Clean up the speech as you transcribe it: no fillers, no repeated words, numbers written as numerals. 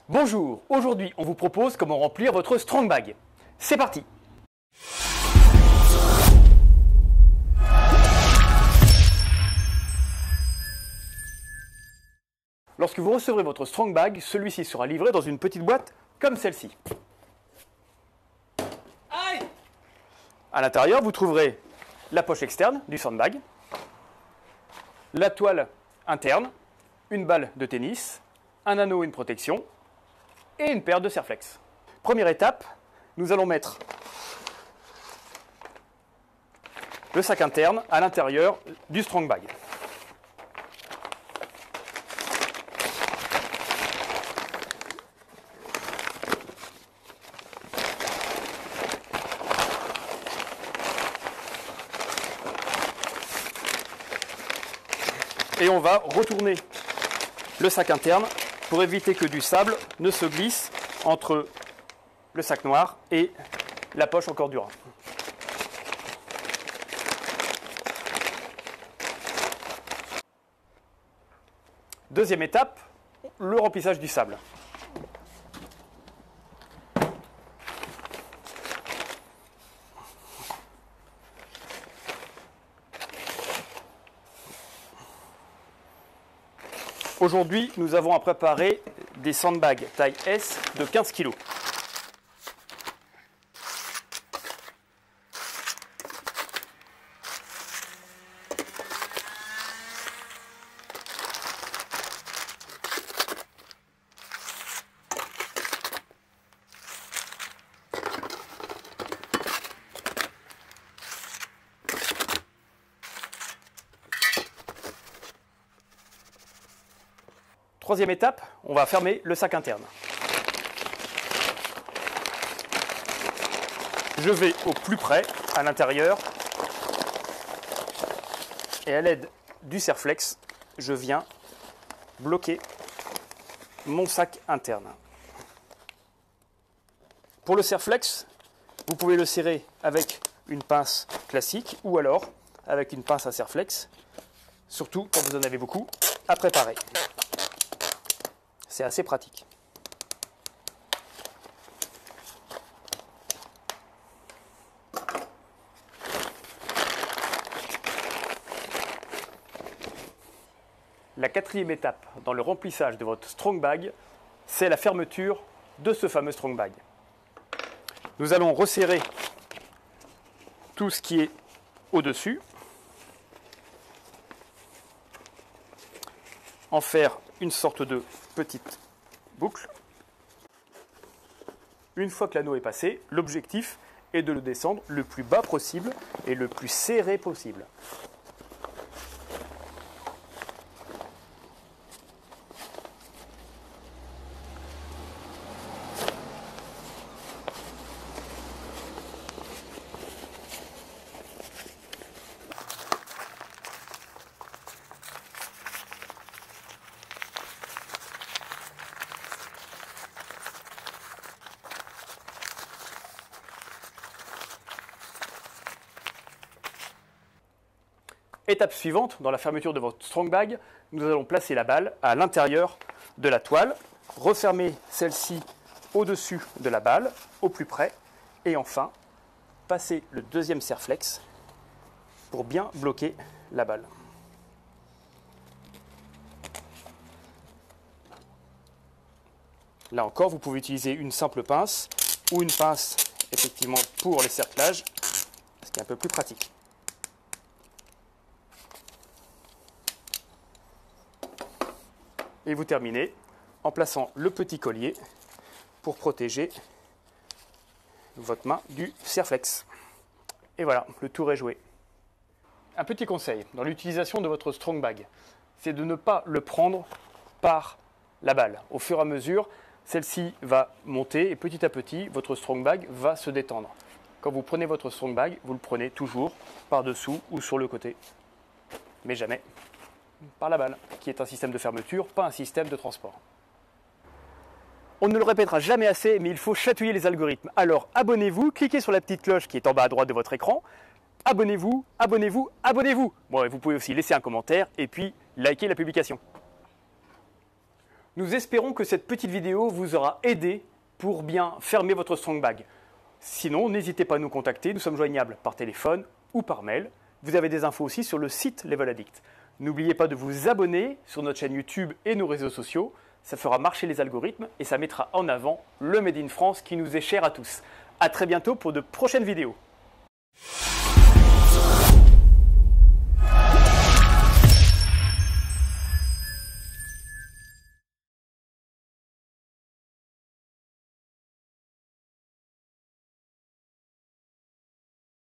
Bonjour, aujourd'hui on vous propose comment remplir votre strong bag. C'est parti! Lorsque vous recevrez votre strong bag, celui-ci sera livré dans une petite boîte comme celle-ci. À l'intérieur, vous trouverez la poche externe du sandbag, la toile interne, une balle de tennis, un anneau et une protection, et une paire de serre-flex. Première étape, nous allons mettre le sac interne à l'intérieur du strong bag. Et on va retourner le sac interne pour éviter que du sable ne se glisse entre le sac noir et la poche encore dure. Deuxième étape, le remplissage du sable. Aujourd'hui, nous avons à préparer des sandbags taille S de 15 kg. Troisième étape, on va fermer le sac interne. Je vais au plus près, à l'intérieur, et à l'aide du serre-flex, je viens bloquer mon sac interne. Pour le serre-flex, vous pouvez le serrer avec une pince classique ou alors avec une pince à serre-flex, surtout quand vous en avez beaucoup à préparer. C'est assez pratique. La quatrième étape dans le remplissage de votre strong bag, c'est la fermeture de ce fameux strong bag. Nous allons resserrer tout ce qui est au-dessus, en faire une sorte de petite boucle. Une fois que l'anneau est passé, l'objectif est de le descendre le plus bas possible et le plus serré possible. Étape suivante, dans la fermeture de votre strong bag, nous allons placer la balle à l'intérieur de la toile, refermer celle-ci au-dessus de la balle, au plus près, et enfin, passer le deuxième serre-flex pour bien bloquer la balle. Là encore, vous pouvez utiliser une simple pince ou une pince effectivement pour les cerclages, ce qui est un peu plus pratique. Et vous terminez en plaçant le petit collier pour protéger votre main du serre-flex. Et voilà, le tour est joué. Un petit conseil dans l'utilisation de votre strong bag, c'est de ne pas le prendre par la balle. Au fur et à mesure, celle-ci va monter et petit à petit, votre strong bag va se détendre. Quand vous prenez votre strong bag, vous le prenez toujours par-dessous ou sur le côté, mais jamais par la balle, qui est un système de fermeture, pas un système de transport. On ne le répétera jamais assez, mais il faut chatouiller les algorithmes. Alors abonnez-vous, cliquez sur la petite cloche qui est en bas à droite de votre écran. Abonnez-vous, abonnez-vous, abonnez-vous. Bon, vous pouvez aussi laisser un commentaire et puis liker la publication. Nous espérons que cette petite vidéo vous aura aidé pour bien fermer votre strong bag. Sinon, n'hésitez pas à nous contacter, nous sommes joignables par téléphone ou par mail. Vous avez des infos aussi sur le site Level Addict. N'oubliez pas de vous abonner sur notre chaîne YouTube et nos réseaux sociaux. Ça fera marcher les algorithmes et ça mettra en avant le Made in France qui nous est cher à tous. A très bientôt pour de prochaines vidéos.